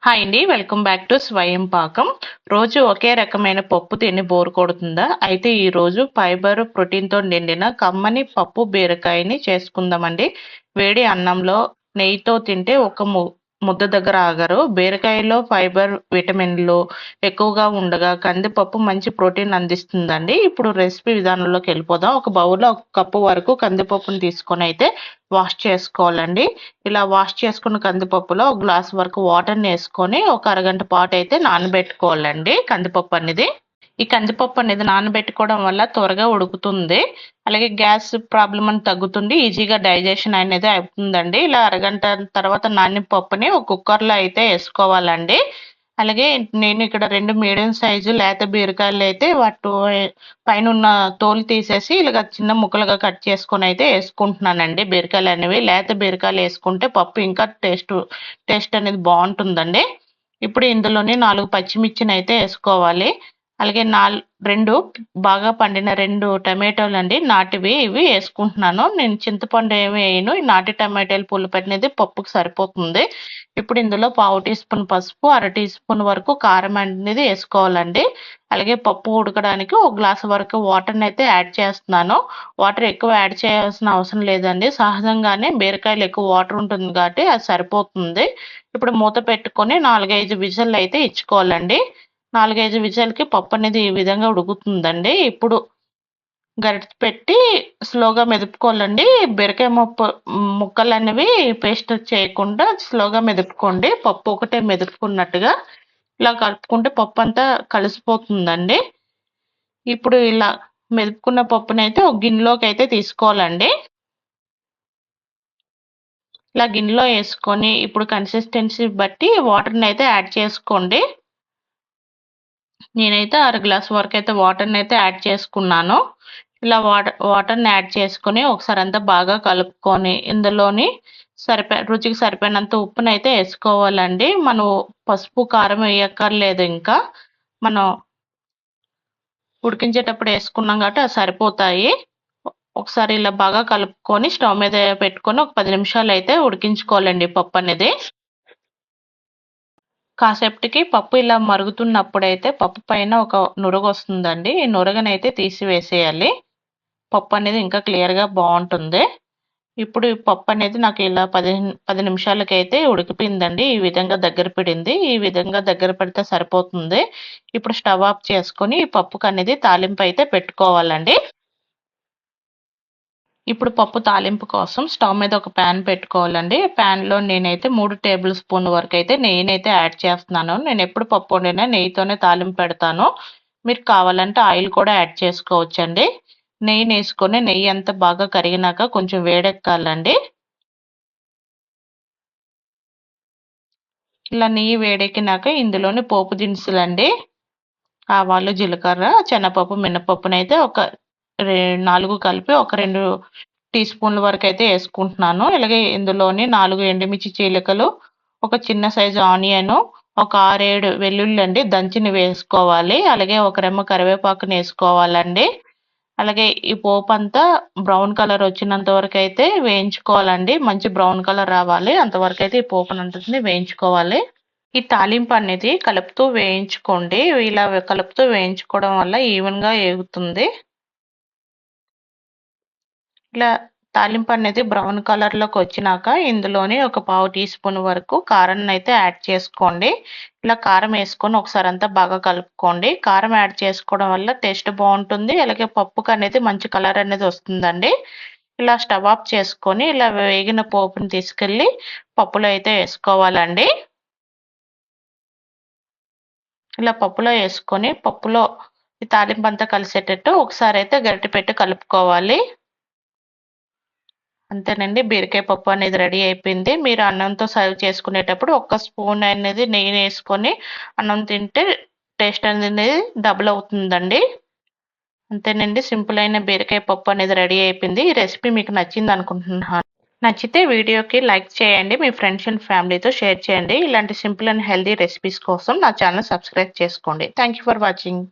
Hi అండి. Welcome back to స్వయం పాకం. రోజు ఒకే రకమైన పప్పు తిని బోర్ కొడుతుందా? అయితే ఈ రోజు ఫైబర్, ప్రోటీన్‌తో నిండిన కమ్మని పప్పు బీరకాయని చేసుకుందామండి. వేడి అన్నంలో నెయ్యితో తింటే ఒక ముద్ద దగ్గర ఆగరు. బీరకాయలో ఫైబర్, విటమిన్‌లు ఎక్కువగా ఉండగా కందిపప్పు మంచి ప్రోటీన్ అందిస్తుందండి. ఇప్పుడు రెసిపీ విధానంలోకి వెళ్ళిపోదాం. ఒక బౌల్‌లో ఒక కప్పు వరకు కందిపప్పుని తీసుకొనైతే వాష్ చేసుకోవాలండి. ఇలా వాష్ చేసుకున్న కందిపప్పులో ఒక గ్లాస్ వరకు వాటర్‌ని ఏసుకొని ఒక అరగంట పాటైతే నానబెట్టుకోవాలండి కందిపప్పు అనేది. ఈ కందిపప్పు అనేది నానబెట్టుకోవడం వల్ల త్వరగా ఉడుకుతుంది. అలాగే గ్యాస్ ప్రాబ్లమ్ అని తగ్గుతుంది. ఈజీగా డైజెషన్ అనేది అవుతుందండి. ఇలా అరగంట తర్వాత నానిన పప్పుని ఒక కుక్కర్‌లో అయితే ఏసుకోవాలండి. అలాగే నేను ఇక్కడ 2 మీడియం సైజు లేత బీరకాయలైతే పైనున్న తోలు తీసేసి ఇలాగ చిన్న ముక్కలుగా కట్ చేసుకొనైతే ఏసుకుంటున్నానండి బీరకాయలనేవి. లేత బీరకాయలు ఏసుకుంటే పప్పు ఇంకా టేస్ట్ అనేది బావుంటుందండి. ఇప్పుడు ఇందులోని 4 పచ్చిమిర్చినైతే ఏసుకోవాలి. అలాగే 2 బాగా పండిన 2 టమాటోలండి నాటివి ఇవి ఏసుకుంటున్నాను. నేను చింతపండు ఏమి వేయను. ఈ నాటి టమాటాల పులుపనేది పప్పుకి సరిపోతుంది. ఇప్పుడు ఇందులో పావు టీ స్పూన్ పసుపు, అర టీ స్పూన్ వరకు కారం అనేది ఏసుకోవాలండి. అలాగే పప్పు ఉడకడానికి ఒక గ్లాస్ వరకు వాటర్‌నైతే యాడ్ చేస్తున్నాను. వాటర్ ఎక్కువ యాడ్ చేయాల్సిన అవసరం లేదండి. సహజంగానే బీరకాయలో ఎక్కువ వాటర్ ఉంటుంది కాబట్టి అది సరిపోతుంది. ఇప్పుడు మూత పెట్టుకొని 4, 5 విజిల్లయితే ఇచ్చుకోవాలండి. 4, 5 విజిల్‌కి పప్పు అనేది ఈ విధంగా ఉడుకుతుందండి. ఇప్పుడు గరిటె పెట్టి స్లోగా మెదుపుకోవాలండి. బీరకాయ ముక్కలనేవి పేస్ట్ చేయకుండా స్లోగా మెదుపుకోండి. పప్పు ఒకటే మెదుపుకున్నట్టుగా ఇలా కలుపుకుంటే పప్పంతా కలిసిపోతుందండి. ఇప్పుడు ఇలా మెదుపుకున్న పప్పునైతే ఒక గిన్నెలోకైతే తీసుకోవాలండి. ఇలా గిన్నెలో ఏసుకొని ఇప్పుడు కన్సిస్టెన్సీ బట్టి వాటర్‌నైతే యాడ్ చేసుకోండి. నేనైతే అర గ్లాస్ వరకైతే వాటర్‌నైతే యాడ్ చేసుకున్నాను. ఇలా వాటర్‌ని యాడ్ చేసుకొని ఒకసారి అంతా బాగా కలుపుకొని ఇందులోని రుచికి సరిపోయినంత ఉప్పునైతే ఏసుకోవాలండి. మనం పసుపు, కారం ఎయ్యక్కర్లేదు ఇంకా. మనం ఉడికించేటప్పుడు ఏసుకున్నాం కాబట్టి అవి సరిపోతాయి. ఒకసారి ఇలా బాగా కలుపుకొని స్టవ్ మీద పెట్టుకొని ఒక 10 నిమిషాలైతే ఉడికించుకోవాలండి పప్పనేది. కాసేపటికి పప్పు ఇలా మరుగుతున్నప్పుడైతే పప్పు పైన ఒక నురగొస్తుందండి. ఈ నురగనైతే తీసివేసేయాలి. పప్పు అనేది ఇంకా క్లియర్‌గా బావుంటుంది. ఇప్పుడు ఈ పప్పు అనేది నాకు ఇలా 10 నిమిషాలకైతే ఉడికిపోయిందండి. ఈ విధంగా దగ్గర పడింది. ఈ విధంగా దగ్గర పడితే సరిపోతుంది. ఇప్పుడు స్టవ్ ఆఫ్ చేసుకొని ఈ పప్పుకనేది తాలింపు అయితే పెట్టుకోవాలండి. ఇప్పుడు పప్పు తాలింపు కోసం స్టవ్ మీద ఒక పాన్ పెట్టుకోవాలండి. పాన్‌లో నేనైతే 3 టేబుల్ స్పూన్ల వరకైతే నెయ్యినైతే యాడ్ చేస్తున్నాను. నేనెప్పుడు పప్పు వండినా నెయ్యితోనే తాలింపు పెడతాను. మీరు కావాలంటే ఆయిల్ కూడా యాడ్ చేసుకోవచ్చండి. నెయ్యినేసుకొని నెయ్యి అంతా బాగా కరిగినాక కొంచెం వేడెక్కాలండి. ఇలా నెయ్యి వేడెక్కినాక ఇందులోని పోపు దినుసులండి. ఆవాలు, జీలకర్ర, శనగపప్పు, మినపప్పునైతే ఒక 4 కలిపి ఒక 2 టీ స్పూన్ల వరకైతే ఏసుకుంటున్నాను. అలాగే ఇందులోని 4 ఎండుమిర్చి చీలికలు, ఒక చిన్న సైజు ఆనియను, ఒక 6, 7 వెల్లుల్లండి దంచినవి వేసుకోవాలి. అలాగే ఒక రెమ్మ కరివేపాకునేసుకోవాలండి. అలాగే ఈ పోపంతా బ్రౌన్ కలర్ వచ్చినంత వరకైతే వేయించుకోవాలండి. మంచి బ్రౌన్ కలర్ రావాలి. అంతవరకైతే ఈ పోపునంతటిని వేయించుకోవాలి. ఈ తాలింపు అనేది కలుపుతూ వేయించుకోండి. ఇలా కలుపుతూ వేయించుకోవడం వల్ల ఈవెన్‌గా ఏగుతుంది. ఇలా తాలింపు అనేది బ్రౌన్ కలర్‌లోకి వచ్చినాక ఇందులోని ఒక పావు టీ స్పూన్ వరకు కారాన్నయితే యాడ్ చేసుకోండి. ఇలా కారం వేసుకొని ఒకసారి అంతా బాగా కలుపుకోండి. కారం యాడ్ చేసుకోవడం వల్ల టేస్ట్ బావుంటుంది. అలాగే పప్పుకనేది మంచి కలర్ అనేది వస్తుందండి. ఇలా స్టవ్ ఆఫ్ చేసుకొని ఇలా వేగిన పోపుని తీసుకెళ్ళి పప్పులో అయితే వేసుకోవాలండి. ఇలా పప్పులో వేసుకొని పప్పులో ఈ తాలింపంతా కలిసేటట్టు ఒకసారైతే గరిటె పెట్టి కలుపుకోవాలి. అంతేనండి. బీరకాయ పప్పు అనేది రెడీ అయిపోయింది. మీరు అన్నంతో సర్వ్ చేసుకునేటప్పుడు ఒక్క స్పూన్ అనేది నెయ్యినేసుకొని అన్నం తింటే టేస్ట్ అనేది డబుల్ అవుతుందండి. అంతేనండి. సింపుల్ అయిన బీరకాయ పప్పు అనేది రెడీ అయిపోయింది. ఈ రెసిపీ మీకు నచ్చిందనుకుంటున్నాను. నచ్చితే వీడియోకి లైక్ చేయండి. మీ ఫ్రెండ్స్ అండ్ ఫ్యామిలీతో షేర్ చేయండి. ఇలాంటి సింపుల్ అండ్ హెల్తీ రెసిపీస్ కోసం నా ఛానల్ సబ్స్క్రైబ్ చేసుకోండి. Thank you for watching.